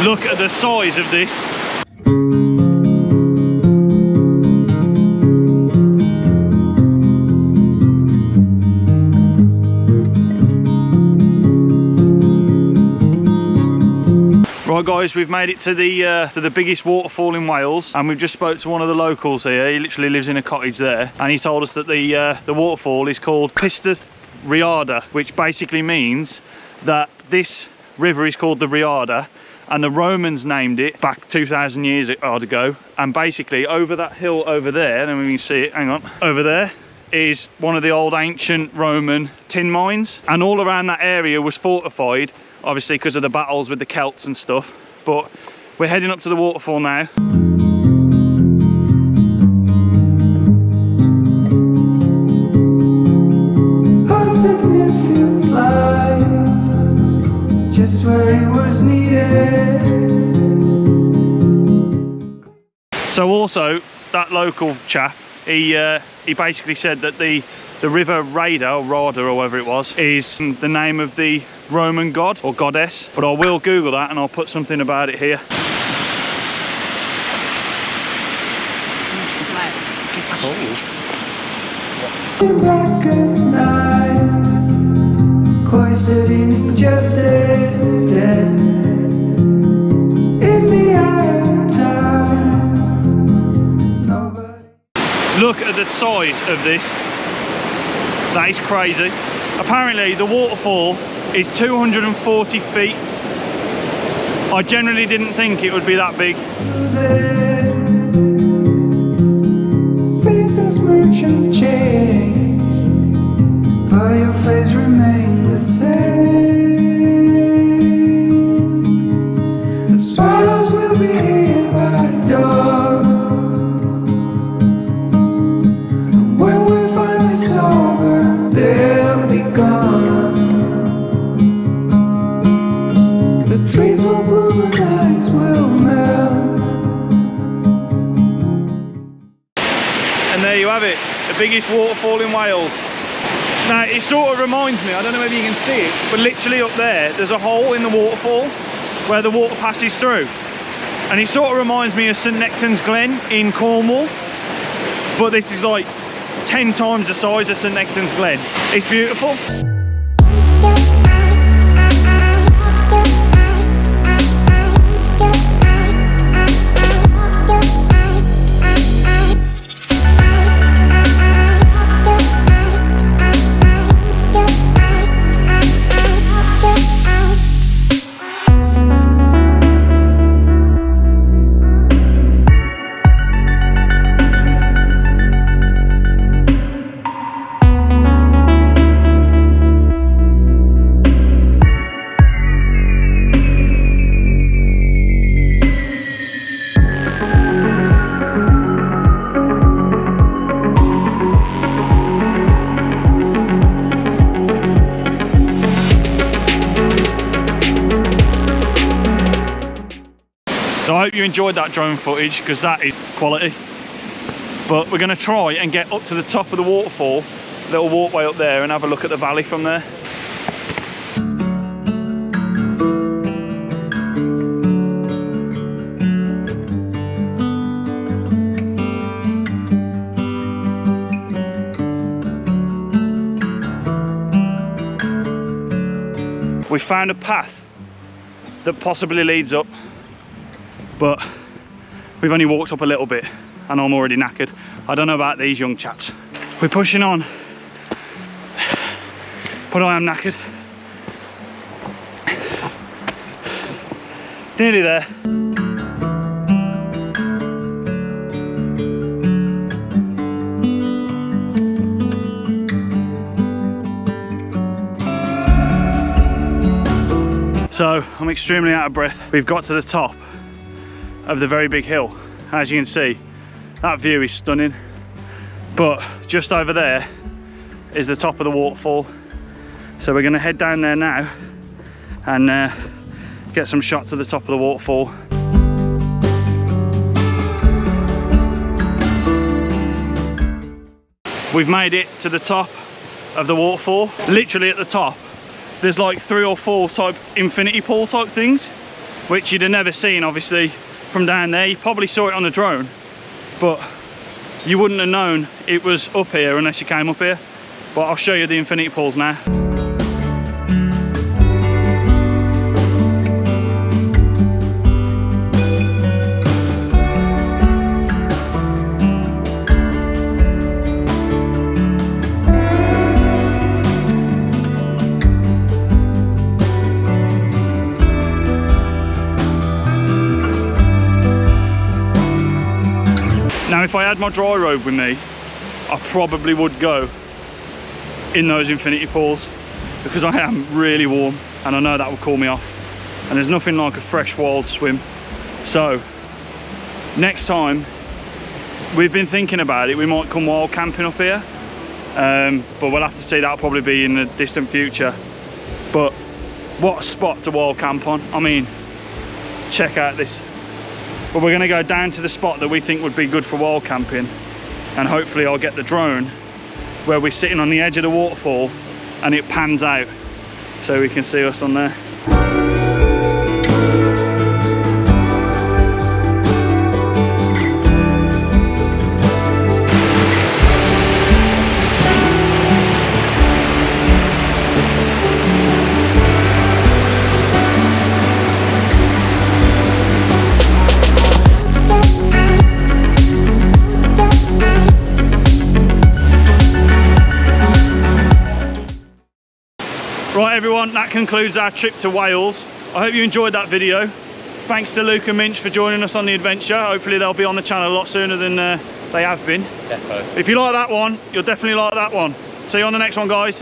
Look at the size of this. Right guys, we've made it to the biggest waterfall in Wales, and we've just spoke to one of the locals here. He literally lives in a cottage there, and he told us that the waterfall is called PISTYLL RHAEADR, which basically means that this river is called the Rhaeadr, and the Romans named it back 2,000 years ago. And basically over that hill over there, and we can see it, hang on, over there is one of the old ancient Roman tin mines, and all around that area was fortified, obviously because of the battles with the Celts and stuff. But we're heading up to the waterfall now. Just where it was needed. So also that local chap, he basically said that the river Rhaeadr, or Rhaeadr, or whatever it was, is the name of the Roman god or goddess. But I will Google that and I'll put something about it here. Black as night, cloistered in injustice, dead in the eye of time. Nobody. Look at the size of this. That is crazy. Apparently the waterfall is 240 feet. I generally didn't think it would be that big. Faces merge and change, but your face remains the same. The swallows will be here by dawn, and when we're finally sober, they'll be gone. The trees will bloom and ice will melt. And there you have it, the biggest waterfall in Wales. Now it sort of reminds me, I don't know if you can see it, but literally up there's a hole in the waterfall where the water passes through. And it sort of reminds me of St Nectan's Glen in Cornwall, but this is like 10 times the size of St Nectan's Glen. It's beautiful. So I hope you enjoyed that drone footage, because that is quality. But we're going to try and get up to the top of the waterfall, little walkway up there, and have a look at the valley from there. We found a path that possibly leads up, but we've only walked up a little bit and I'm already knackered. I don't know about these young chaps. We're pushing on, but I am knackered. Nearly there. So I'm extremely out of breath. We've got to the top of the very big hill. As you can see, that view is stunning. But just over there is the top of the waterfall. So we're gonna head down there now and get some shots of the top of the waterfall. We've made it to the top of the waterfall. Literally at the top, there's like 3 or 4 type infinity pool type things. which you'd have never seen obviously from down there. You probably saw it on the drone, but you wouldn't have known it was up here unless you came up here. But I'll show you the infinity pools now. Now if I had my dry robe with me, I probably would go in those infinity pools because I am really warm and I know that would cool me off, and there's nothing like a fresh wild swim. So next time, we've been thinking about it, we might come wild camping up here, but we'll have to see. That'll probably be in the distant future. But what a spot to wild camp on. I mean, check out this. But we're going to go down to the spot that we think would be good for wild camping, and hopefully I'll get the drone where we're sitting on the edge of the waterfall and it pans out so we can see us on there. Right everyone, that concludes our trip to Wales. I hope you enjoyed that video. Thanks to Luke and Minch for joining us on the adventure. Hopefully they'll be on the channel a lot sooner than they have been. Defo. If you like that one, you'll definitely like that one. See you on the next one, guys.